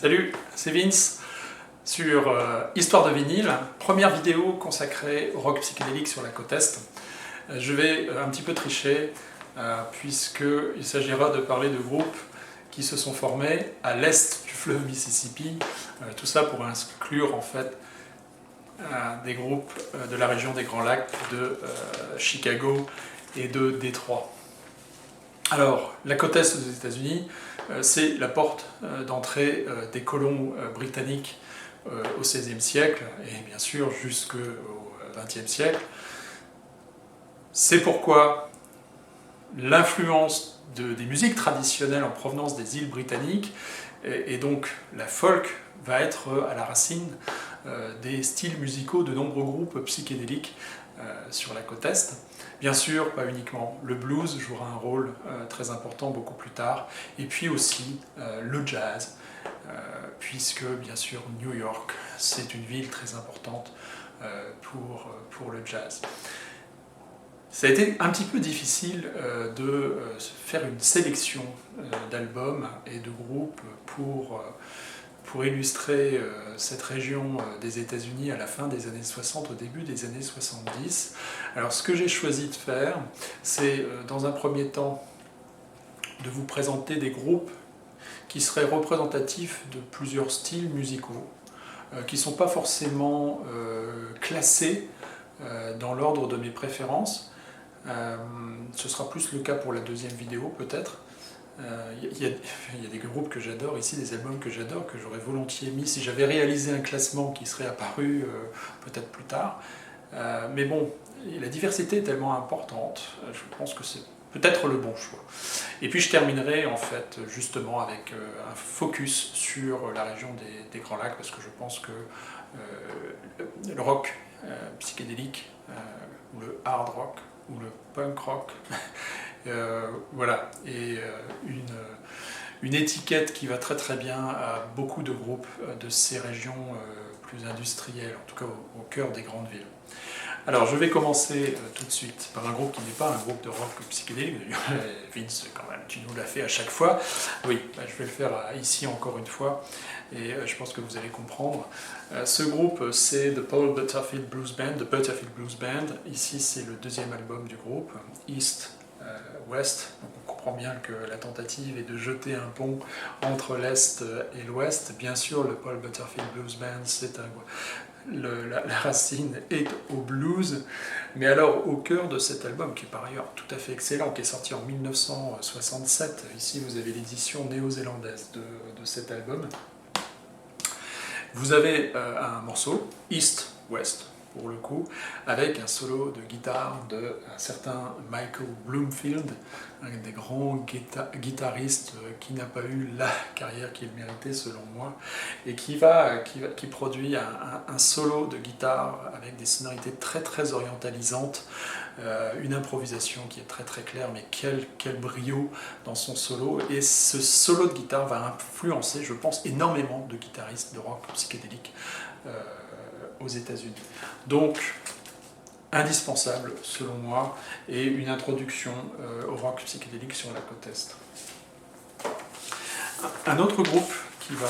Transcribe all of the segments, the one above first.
Salut, c'est Vince sur Histoire de vinyle, première vidéo consacrée au rock psychédélique sur la côte Est. Je vais un petit peu tricher puisqu'il s'agira de parler de groupes qui se sont formés à l'est du fleuve Mississippi, tout ça pour inclure en fait des groupes de la région des Grands Lacs, de Chicago et de Détroit. Alors, la côte est des États-Unis, c'est la porte d'entrée des colons britanniques au XVIe siècle et bien sûr jusqu'au XXe siècle. C'est pourquoi l'influence des musiques traditionnelles en provenance des îles britanniques et donc la folk va être à la racine des styles musicaux de nombreux groupes psychédéliques sur la côte Est. Bien sûr, pas uniquement, le blues jouera un rôle très important beaucoup plus tard, et puis aussi le jazz, puisque bien sûr New York, c'est une ville très importante pour le jazz. Ça a été un petit peu difficile de faire une sélection d'albums et de groupes pour illustrer cette région des États-Unis à la fin des années 60, au début des années 70. Alors ce que j'ai choisi de faire, c'est dans un premier temps de vous présenter des groupes qui seraient représentatifs de plusieurs styles musicaux, qui ne sont pas forcément classés dans l'ordre de mes préférences. Ce sera plus le cas pour la deuxième vidéo peut-être. Il y a des groupes que j'adore ici, des albums que j'adore, que j'aurais volontiers mis si j'avais réalisé un classement qui serait apparu peut-être plus tard. Mais bon, la diversité est tellement importante, je pense que c'est peut-être le bon choix. Et puis je terminerai en fait justement avec un focus sur la région des Grands Lacs, parce que je pense que le rock psychédélique, ou le hard rock, ou le punk rock, voilà, et une étiquette qui va très très bien à beaucoup de groupes de ces régions plus industrielles, en tout cas au cœur des grandes villes. Alors je vais commencer tout de suite par un groupe qui n'est pas un groupe de rock psychédélique. Vince, quand même, tu nous l'as fait à chaque fois. Oui, je vais le faire ici encore une fois, et je pense que vous allez comprendre. Ce groupe, c'est The Paul Butterfield Blues Band, The Butterfield Blues Band. Ici, c'est le deuxième album du groupe, East West. Donc on comprend bien que la tentative est de jeter un pont entre l'Est et l'Ouest. Bien sûr, le Paul Butterfield Blues Band, c'est la racine est au blues, mais alors au cœur de cet album, qui est par ailleurs tout à fait excellent, qui est sorti en 1967, ici vous avez l'édition néo-zélandaise de cet album, vous avez un morceau, East West, pour le coup, avec un solo de guitare d'un certain Michael Bloomfield, un des grands guitaristes qui n'a pas eu la carrière qu'il méritait selon moi, et qui produit un solo de guitare avec des sonorités très très orientalisantes, une improvisation qui est très très claire, mais quel brio dans son solo, et ce solo de guitare va influencer, je pense, énormément de guitaristes de rock psychédélique aux États-Unis. Donc, indispensable selon moi, et une introduction au rock psychédélique sur la côte Est. Un autre groupe qui va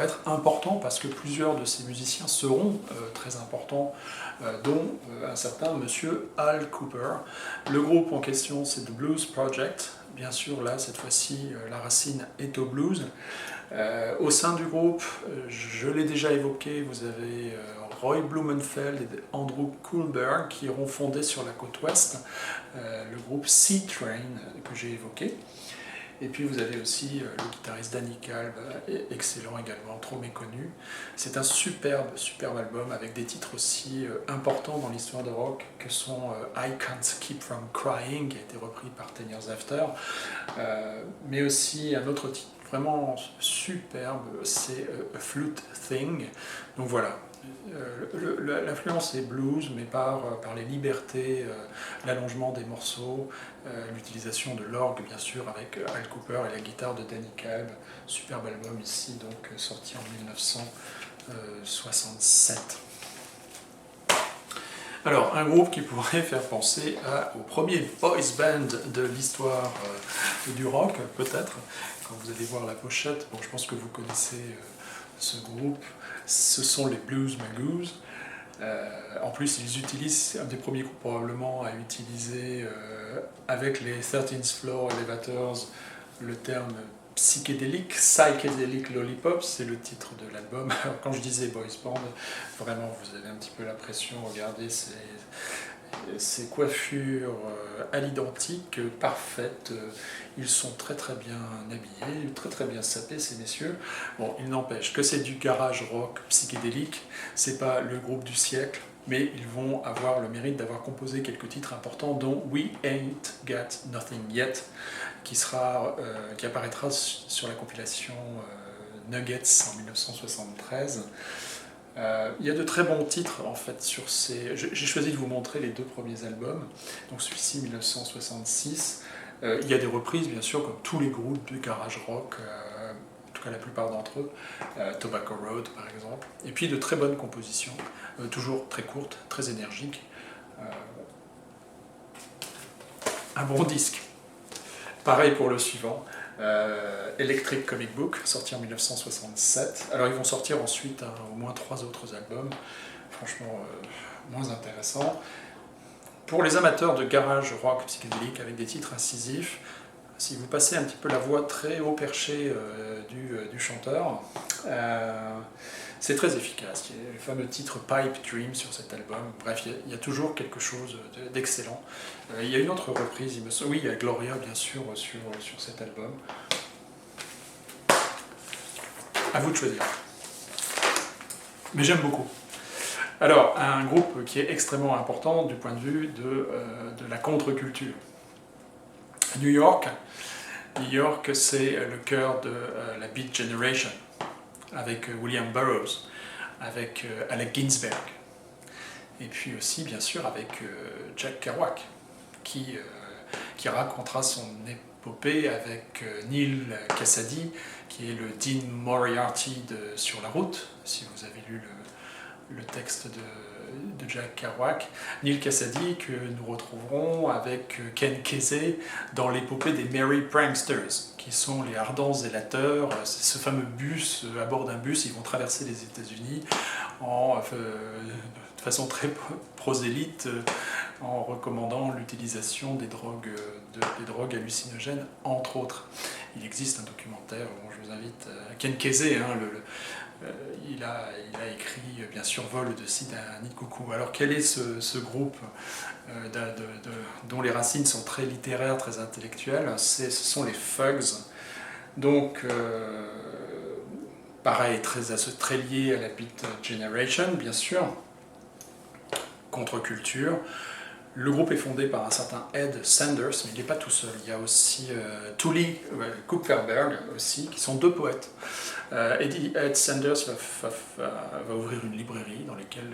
être important, parce que plusieurs de ces musiciens seront très importants, dont un certain monsieur Al Kooper. Le groupe en question, c'est The Blues Project. Bien sûr, là, cette fois-ci, la racine est au blues. Au sein du groupe, je l'ai déjà évoqué, vous avez Roy Blumenfeld et Andrew Kohlberg qui auront fondé sur la côte ouest le groupe Sea Train que j'ai évoqué. Et puis vous avez aussi le guitariste Danny Kalb, excellent également, trop méconnu. C'est un superbe album avec des titres aussi importants dans l'histoire de rock que sont I Can't Keep From Crying, qui a été repris par 10 Years After, mais aussi un autre titre vraiment superbe, c'est A Flute Thing. Donc voilà, l'influence est blues, mais par les libertés, l'allongement des morceaux, l'utilisation de l'orgue bien sûr avec Al Kooper et la guitare de Danny Kalb. Superbe album ici, donc sorti en 1967. Alors, un groupe qui pourrait faire penser au premier boys band de l'histoire du rock, peut-être. Quand vous allez voir la pochette, bon, je pense que vous connaissez ce groupe. Ce sont les Blues Magoos. En plus, ils utilisent, un des premiers groupes probablement à utiliser avec les 13th Floor Elevators le terme psychédélique, psychedelic lollipop, c'est le titre de l'album. Alors quand je disais boys band, vraiment vous avez un petit peu l'impression, regardez ces coiffures à l'identique, parfaites, ils sont très très bien habillés, très très bien sapés ces messieurs. Bon, il n'empêche que c'est du garage rock psychédélique, c'est pas le groupe du siècle, mais ils vont avoir le mérite d'avoir composé quelques titres importants, dont We Ain't Got Nothing Yet, qui apparaîtra sur la compilation Nuggets en 1973. Il y a de très bons titres en fait sur ces. J'ai choisi de vous montrer les deux premiers albums, donc celui-ci 1966. Il y a des reprises bien sûr comme tous les groupes de garage rock, en tout cas la plupart d'entre eux, Tobacco Road par exemple, et puis de très bonnes compositions, toujours très courtes, très énergiques. Un bon disque. Pareil pour le suivant, Electric Comic Book, sorti en 1967. Alors ils vont sortir ensuite au moins 3 autres albums, franchement moins intéressants. Pour les amateurs de garage rock psychédélique avec des titres incisifs, si vous passez un petit peu la voix très haut perchée du chanteur, c'est très efficace. Il y a le fameux titre Pipe Dream sur cet album. Bref, il y a toujours quelque chose d'excellent. Il y a une autre reprise, il me semble. Oui, il y a Gloria, bien sûr, sur cet album. À vous de choisir. Mais j'aime beaucoup. Alors, un groupe qui est extrêmement important du point de vue de la contre-culture. New York, c'est le cœur de la Beat Generation, avec William Burroughs, avec Alec Ginsberg, et puis aussi bien sûr avec Jack Kerouac, qui racontera son épopée avec Neal Cassady, qui est le Dean Moriarty Sur la route, si vous avez lu le texte de Jack Kerouac. Neal Cassady que nous retrouverons avec Ken Kesey dans l'épopée des Merry Pranksters, qui sont les ardents zélateurs. C'est ce fameux bus, à bord d'un bus, ils vont traverser les États-Unis de façon très prosélyte, en recommandant l'utilisation des drogues hallucinogènes, entre autres. Il existe un documentaire, bon, je vous invite, Ken Kesey, il a écrit bien sûr Vol de Cid à Nid de Coucou. Alors quel est ce groupe dont les racines sont très littéraires, très intellectuelles? Ce sont les Fugs. Donc pareil, très lié à la Beat Generation, bien sûr, contre-culture. Le groupe est fondé par un certain Ed Sanders, mais il n'est pas tout seul. Il y a aussi Tully Kupferberg aussi, qui sont deux poètes. Ed Sanders va ouvrir une librairie dans laquelle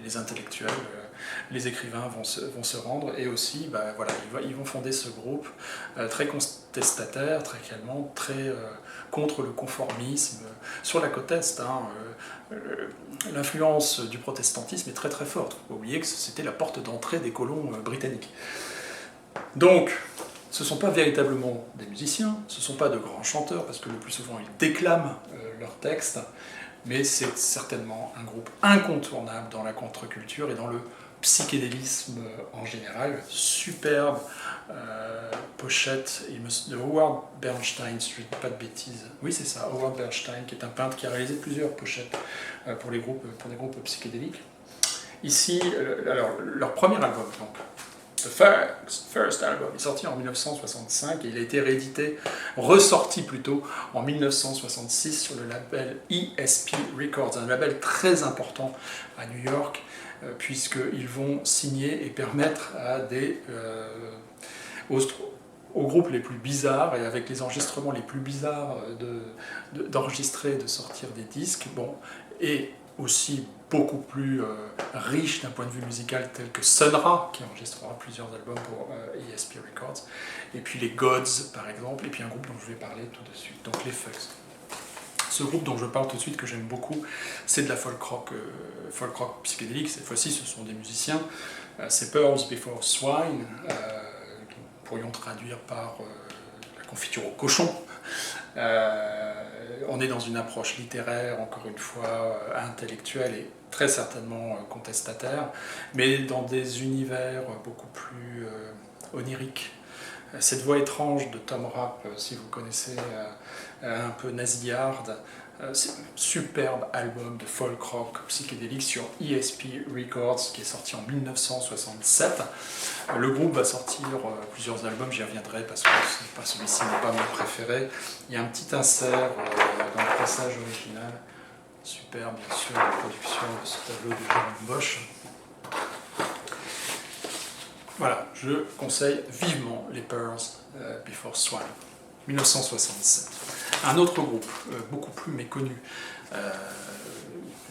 les intellectuels, les écrivains vont se rendre, et aussi ils vont fonder ce groupe très contestataire, très calmement, très contre le conformisme. Sur la côte Est, l'influence du protestantisme est très très forte. Il ne faut pas oublier que c'était la porte d'entrée des colons britanniques. Donc, ce ne sont pas véritablement des musiciens, ce ne sont pas de grands chanteurs, parce que le plus souvent ils déclament leurs textes, mais c'est certainement un groupe incontournable dans la contre-culture et dans le psychédélisme en général. Superbe pochette de Howard Bernstein, si je ne dis pas de bêtises. Oui, c'est ça, Howard Bernstein, qui est un peintre qui a réalisé plusieurs pochettes pour des groupes psychédéliques. Ici, leur premier album, donc, The First Album, est sorti en 1965 et il a été ressorti plutôt en 1966 sur le label ESP Records, un label très important à New York, puisqu'ils vont signer et permettre aux groupes les plus bizarres et avec les enregistrements les plus bizarres d'enregistrer, de sortir des disques, et aussi beaucoup plus riche d'un point de vue musical, tel que Sun Ra, qui enregistrera plusieurs albums pour ESP Records, et puis les Gods par exemple, et puis un groupe dont je vais parler tout de suite, donc les Fugs. Ce groupe dont je parle tout de suite, que j'aime beaucoup, c'est de la folk rock psychédélique. Cette fois-ci, ce sont des musiciens. C'est Pearls Before Swine, que nous pourrions traduire par la confiture au cochon. On est dans une approche littéraire, encore une fois, intellectuelle et très certainement contestataire, mais dans des univers beaucoup plus oniriques. Cette voix étrange de Tom Rapp, si vous connaissez, un peu nasillarde, c'est un superbe album de folk rock psychédélique sur ESP Records qui est sorti en 1967. Le groupe va sortir plusieurs albums, j'y reviendrai parce que celui-ci n'est pas mon préféré. Il y a un petit insert dans le passage original, super bien sûr la production de ce tableau de Jérôme Bosch. Voilà, je conseille vivement les Pearls Before Swine, 1967. Un autre groupe, beaucoup plus méconnu.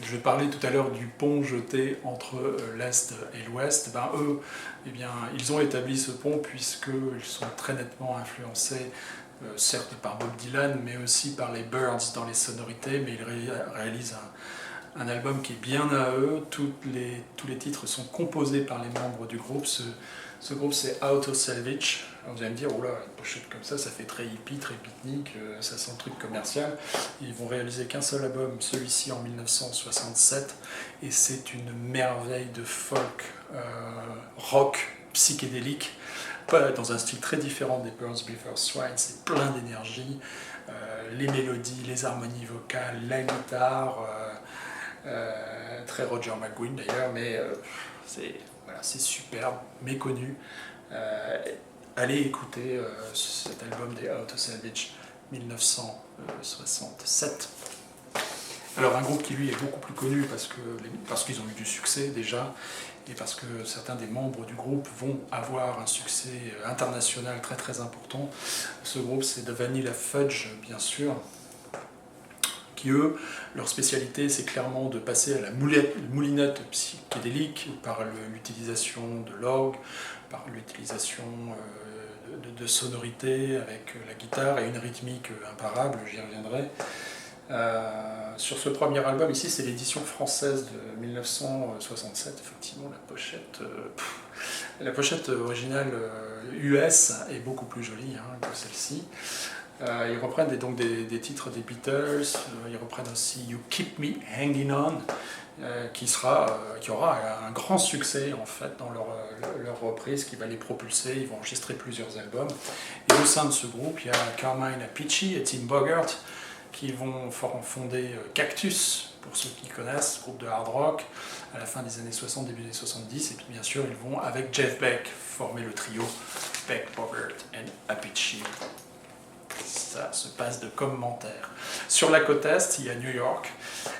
Je parlais tout à l'heure du pont jeté entre l'Est et l'Ouest. Ben, eux, eh bien, ils ont établi ce pont puisqu'ils sont très nettement influencés, certes par Bob Dylan, mais aussi par les Byrds dans les sonorités, mais ils réalisent un album qui est bien à eux. Tous les titres sont composés par les membres du groupe. Ce groupe, c'est Auto Salvage. Alors vous allez me dire, oh là, une pochette comme ça fait très hippie, très beatnik, ça sent le truc commercial. Ils vont réaliser qu'un seul album, celui-ci en 1967, et c'est une merveille de folk, rock, psychédélique, dans un style très différent des Pearls Before Swine. C'est plein d'énergie, les mélodies, les harmonies vocales, la guitare, très Roger McGuinn d'ailleurs, mais c'est superbe, méconnu. Allez écouter cet album des Auto Salvage 1967. Alors un groupe qui lui est beaucoup plus connu parce qu'ils ont eu du succès déjà et parce que certains des membres du groupe vont avoir un succès international très très important. Ce groupe c'est The Vanilla Fudge bien sûr, qui eux, leur spécialité c'est clairement de passer à la moulinette psychédélique par l'utilisation de l'orgue, par l'utilisation de sonorités avec la guitare et une rythmique imparable, j'y reviendrai. Sur ce premier album, ici c'est l'édition française de 1967, effectivement la pochette originale US est beaucoup plus jolie que celle-ci. Ils reprennent donc des titres des Beatles, ils reprennent aussi You Keep Me Hanging On, qui aura un grand succès en fait dans leur reprise, qui va les propulser. Ils vont enregistrer plusieurs albums. Et au sein de ce groupe, il y a Carmine Appice et Tim Bogert qui vont fonder Cactus, pour ceux qui connaissent, groupe de hard rock, à la fin des années 60, début des 70. Et puis bien sûr, ils vont, avec Jeff Beck, former le trio Beck, Bogert et Appice. Ça se passe de commentaires. Sur la côte Est, il y a New York,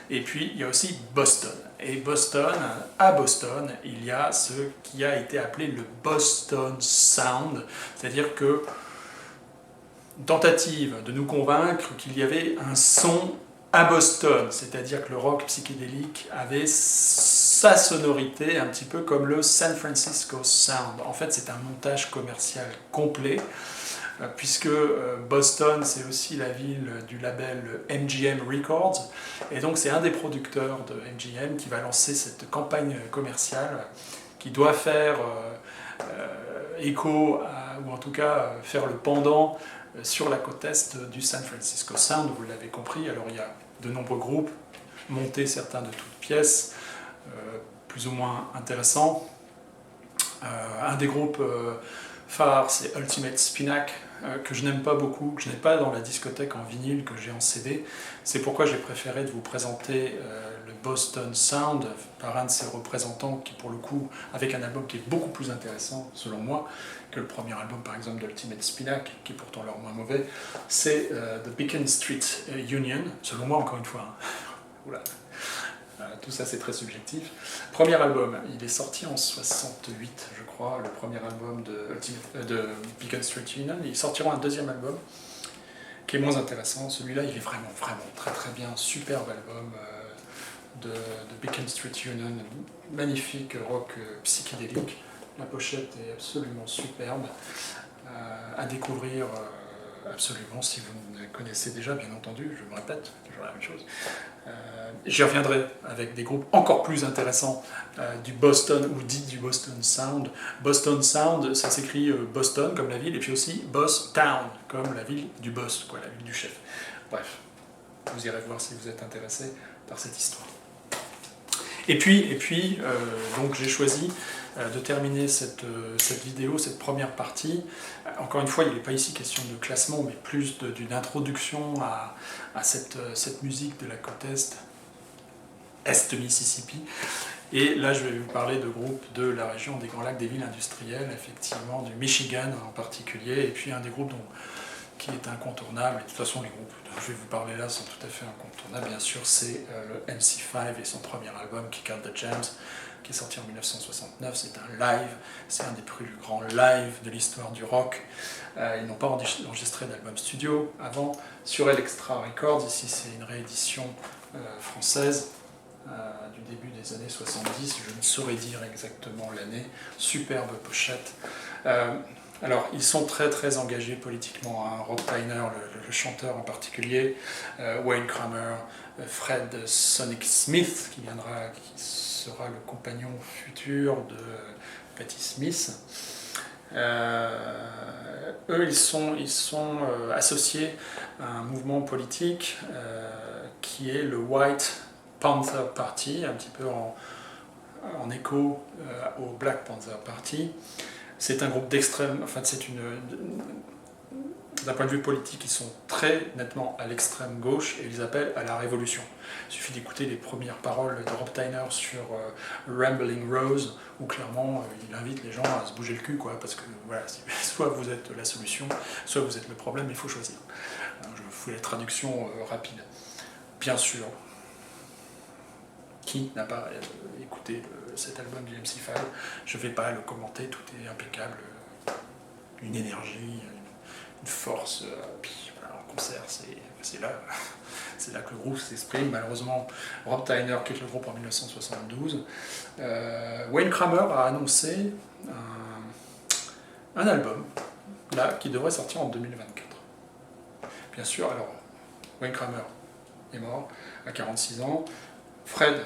et puis il y a aussi Boston. Et à Boston, il y a ce qui a été appelé le Boston Sound, c'est-à-dire que tentative de nous convaincre qu'il y avait un son à Boston, c'est-à-dire que le rock psychédélique avait sa sonorité un petit peu comme le San Francisco Sound. En fait, c'est un montage commercial complet, puisque Boston, c'est aussi la ville du label MGM Records, et donc c'est un des producteurs de MGM qui va lancer cette campagne commerciale qui doit faire écho, ou en tout cas faire le pendant sur la côte est du San Francisco Sound, vous l'avez compris. Alors il y a de nombreux groupes, montés certains de toutes pièces, plus ou moins intéressants. Un des groupes phares, c'est Ultimate Spinac, que je n'aime pas beaucoup, que je n'ai pas dans la discothèque en vinyle, que j'ai en CD. C'est pourquoi j'ai préféré de vous présenter le Boston Sound par un de ses représentants qui, pour le coup, avec un album qui est beaucoup plus intéressant, selon moi, que le premier album, par exemple, d'Ultimate Spinac, qui est pourtant leur moins mauvais, c'est The Beacon Street Union, selon moi, encore une fois. Oula. Tout ça, c'est très subjectif. Premier album, il est sorti en 68, je crois, le premier album de Beacon Street Union. Ils sortiront un deuxième album qui est moins intéressant. Celui-là, il est vraiment très très bien. Superbe album de Beacon Street Union, magnifique rock psychédélique. La pochette est absolument superbe, à découvrir absolument, si vous me connaissez déjà, bien entendu, je me répète, toujours la même chose. J'y reviendrai avec des groupes encore plus intéressants du Boston, ou dit du Boston Sound. Boston Sound, ça s'écrit Boston comme la ville, et puis aussi Boss Town, comme la ville du boss, quoi, la ville du chef. Bref, vous irez voir si vous êtes intéressé par cette histoire. Et puis donc j'ai choisi de terminer cette vidéo, cette première partie. Encore une fois, il n'est pas ici question de classement, mais plus d'une introduction à cette musique de la côte est Mississippi. Et là, je vais vous parler de groupes de la région des Grands Lacs, des villes industrielles, effectivement, du Michigan en particulier, et puis un des groupes qui est incontournable, et de toute façon les groupes dont je vais vous parler là sont tout à fait incontournables, bien sûr, c'est le MC5 et son premier album, Kick Out the Jams, qui est sorti en 1969, c'est un live, c'est un des plus grands lives de l'histoire du rock. Ils n'ont pas enregistré d'album studio avant. Sur Elektra Records, ici c'est une réédition française du début des années 70, je ne saurais dire exactement l'année, superbe pochette. Alors, ils sont très très engagés politiquement, hein. Rob Tyner, le chanteur en particulier, Wayne Kramer, Fred Sonic Smith, qui sera le compagnon futur de Patti Smith. Eux, ils sont associés à un mouvement politique qui est le White Panther Party, un petit peu en écho au Black Panther Party. C'est un groupe d'extrême, enfin d'un point de vue politique, ils sont très nettement à l'extrême gauche et ils appellent à la révolution. Il suffit d'écouter les premières paroles de Rob Tyner sur Rambling Rose, où clairement il invite les gens à se bouger le cul, quoi, parce que voilà, soit vous êtes la solution, soit vous êtes le problème, il faut choisir. Alors, je vous fais la traduction rapide. Bien sûr, qui n'a pas écouté cet album du MC5, je ne vais pas le commenter, tout est impeccable, une énergie, une force, puis voilà, en concert, c'est là que le groupe s'exprime. Malheureusement, Rob Tyner quitte le groupe en 1972. Wayne Kramer a annoncé un album, là, qui devrait sortir en 2024. Bien sûr, alors, Wayne Kramer est mort à 46 ans, Fred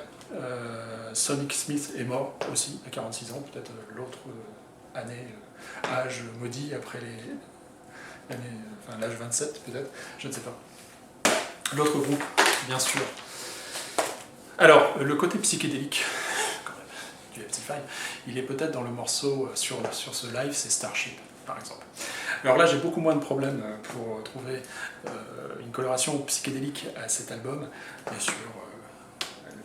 Sonic Smith est mort aussi à 46 ans, peut-être l'autre année, âge maudit après l'âge 27 peut-être, je ne sais pas. L'autre groupe, bien sûr. Alors, le côté psychédélique quand même, du MC5, il est peut-être dans le morceau sur ce live, c'est Starship par exemple. Alors là, j'ai beaucoup moins de problèmes pour trouver une coloration psychédélique à cet album, bien sûr.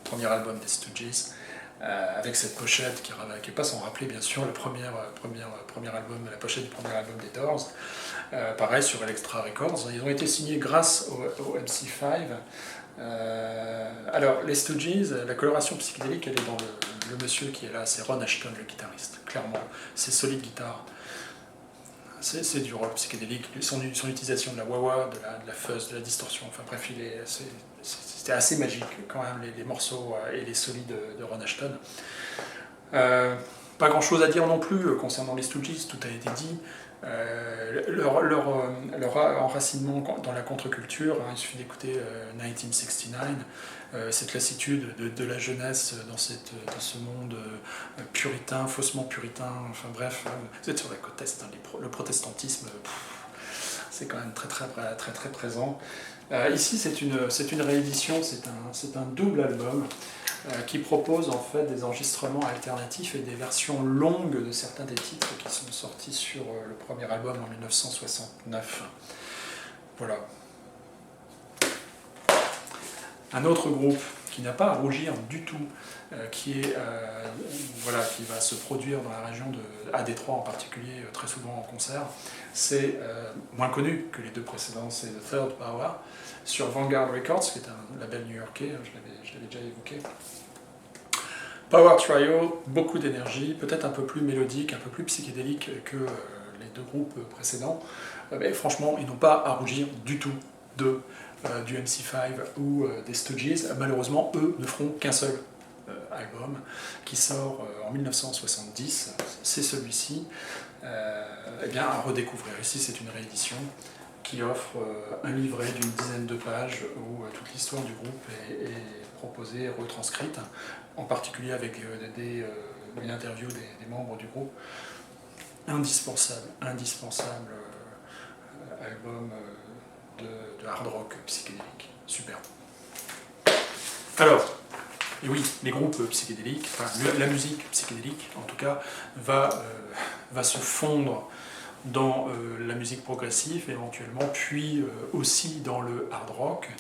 Premier album des Stooges, avec cette pochette qui n'est pas sans rappeler bien sûr le premier album, la pochette du premier album des Doors. Pareil sur Elektra Records, ils ont été signés grâce au MC5. Alors les Stooges, la coloration psychédélique, elle est dans le monsieur qui est là, c'est Ron Ashton, le guitariste, clairement, c'est solide guitare. C'est du rock psychédélique, son utilisation de la wah-wah, de la fuzz, de la distorsion, enfin bref, c'était assez magique quand même les morceaux et les solides de Ron Ashton. Pas grand chose à dire non plus concernant les Stooges, tout a été dit. Leur enracinement dans la contre-culture, hein, il suffit d'écouter 1969, cette lassitude de la jeunesse dans ce monde puritain, faussement puritain, enfin bref, vous êtes sur la côte est, hein, le protestantisme, c'est quand même très présent. Ici c'est une réédition, c'est un double album qui propose en fait des enregistrements alternatifs et des versions longues de certains des titres qui sont sortis sur le premier album en 1969. Voilà. Un autre groupe qui n'a pas à rougir du tout, qui va se produire dans la région à Détroit en particulier, très souvent en concert, c'est moins connu que les deux précédents, c'est The Third Power, sur Vanguard Records, qui est un label new-yorkais, je l'avais déjà évoqué. Power Trio, beaucoup d'énergie, peut-être un peu plus mélodique, un peu plus psychédélique que les deux groupes précédents, mais franchement, ils n'ont pas à rougir du tout du MC5 ou des Stooges. Malheureusement, eux ne feront qu'un seul album qui sort en 1970, c'est celui-ci, à redécouvrir. Ici, c'est une réédition. qui offre un livret d'une dizaine de pages où toute l'histoire du groupe est proposée, retranscrite, en particulier avec une interview des membres du groupe. Indispensable album de hard rock psychédélique, superbe. Alors, et oui, les groupes psychédéliques, enfin la musique psychédélique en tout cas, va se fondre dans la musique progressive éventuellement, puis aussi dans le hard rock.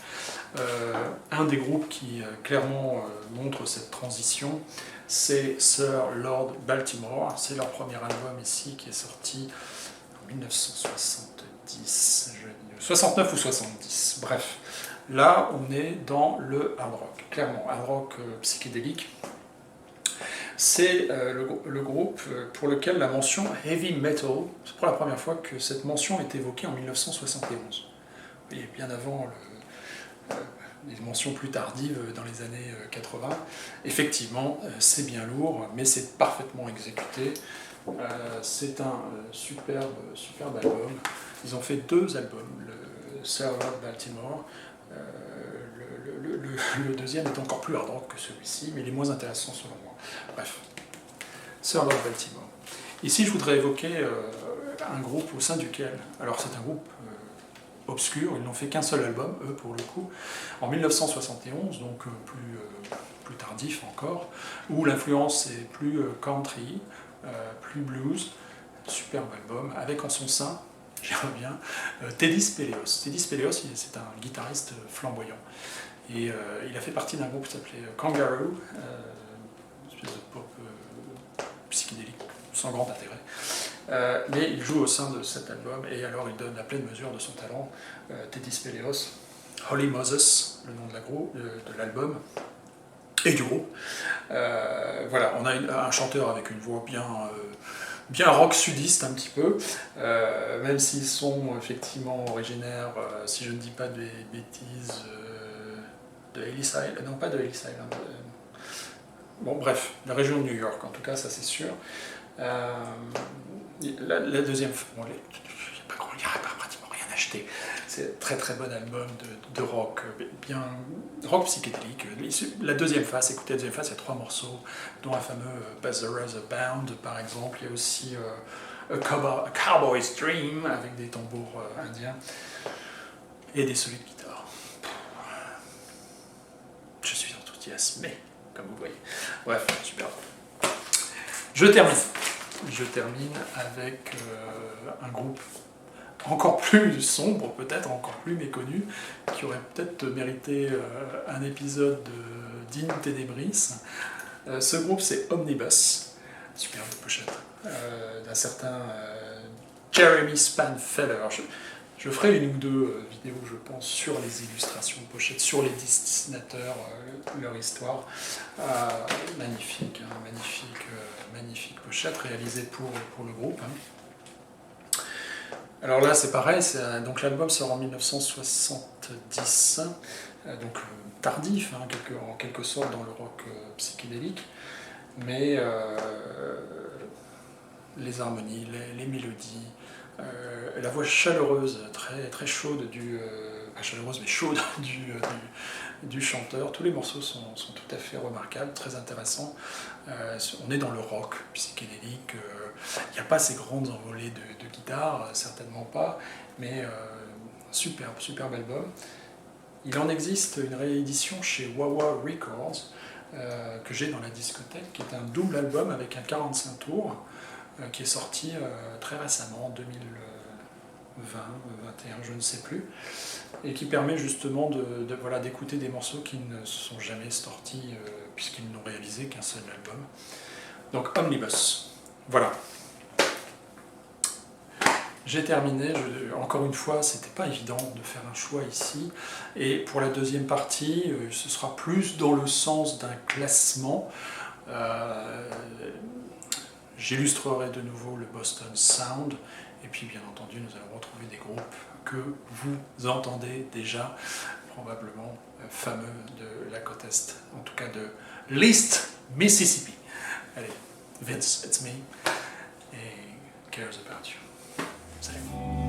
Un des groupes qui clairement montre cette transition, c'est Sir Lord Baltimore. C'est leur premier album ici qui est sorti en 1970, 69 ou 70, bref. Là, on est dans le hard rock, clairement, hard rock psychédélique. C'est le groupe pour lequel la mention heavy metal, c'est pour la première fois que cette mention est évoquée en 1971. Vous voyez, bien avant les mentions plus tardives dans les années 80. Effectivement, c'est bien lourd, mais c'est parfaitement exécuté. C'est un superbe album. Ils ont fait 2 albums, le Sir Lord Baltimore. Le deuxième est encore plus hard rock que celui-ci, mais il est moins intéressant selon moi. Bref, Sir Lord Baltimore. Ici, je voudrais évoquer un groupe au sein duquel, alors c'est un groupe obscur, ils n'ont fait qu'un seul album, eux pour le coup, en 1971, donc plus tardif encore, où l'influence est plus country, plus blues, superbe album, avec en son sein, j'y reviens, Teddy Speleos. Teddy Speleos, c'est un guitariste flamboyant. Et il a fait partie d'un groupe qui s'appelait Kangaroo, une espèce de pop psychédélique sans grand intérêt. Mais il joue au sein de cet album et alors il donne la pleine mesure de son talent. Teddy Speleos, Holy Moses, le nom de l'album et du groupe. Voilà, on a un chanteur avec une voix bien rock sudiste un petit peu, même s'ils sont effectivement originaires, si je ne dis pas des bêtises, de Ellis Island, non pas de Ellis Island, bon bref, la région de New York en tout cas, ça c'est sûr. La deuxième, bon, il n'y a pratiquement rien acheté. C'est un très très bon album de rock, bien rock psychédélique. La deuxième face, écoutez la deuxième face, il y a 3 morceaux, dont un fameux Bazar's Bound par exemple. Il y a aussi A Cowboy's Dream avec des tambours indiens et des solos de guitare. Je suis enthousiasmé, comme vous voyez. Bref, super. Je termine avec un groupe encore plus sombre, peut-être encore plus méconnu, qui aurait peut-être mérité un épisode d'In Tenebris. Ce groupe, c'est Omnibus, superbe pochette, d'un certain Jeremy Spanfeller. Je ferai une ou 2 vidéos, je pense, sur les illustrations de pochettes, sur les dessinateurs, leur histoire. Magnifique, hein, magnifique pochette réalisée pour le groupe. Hein. Alors là, c'est pareil, donc l'album sort en 1970, donc tardif, hein, en quelque sorte dans le rock psychédélique, mais les harmonies, les mélodies, la voix chaleureuse, très chaude pas chaleureuse mais chaude du chanteur. Tous les morceaux sont tout à fait remarquables, très intéressants. On est dans le rock psychédélique. Il n'y a pas ces grandes envolées de guitare, certainement pas, mais superbe album. Il en existe une réédition chez Wah-Wah Records, que j'ai dans la discothèque, qui est un double album avec un 45 tours, qui est sorti très récemment, en 2021, je ne sais plus, et qui permet justement d'écouter des morceaux qui ne sont jamais sortis, puisqu'ils n'ont réalisé qu'un seul album. Donc Omnibus, voilà. J'ai terminé, encore une fois, c'était pas évident de faire un choix ici, et pour la deuxième partie, ce sera plus dans le sens d'un classement. J'illustrerai de nouveau le Boston Sound, et puis bien entendu nous allons retrouver des groupes que vous entendez déjà, probablement fameux de la côte Est, en tout cas de l'East Mississippi. Allez, Vince, it's me, et cares about you. Salut.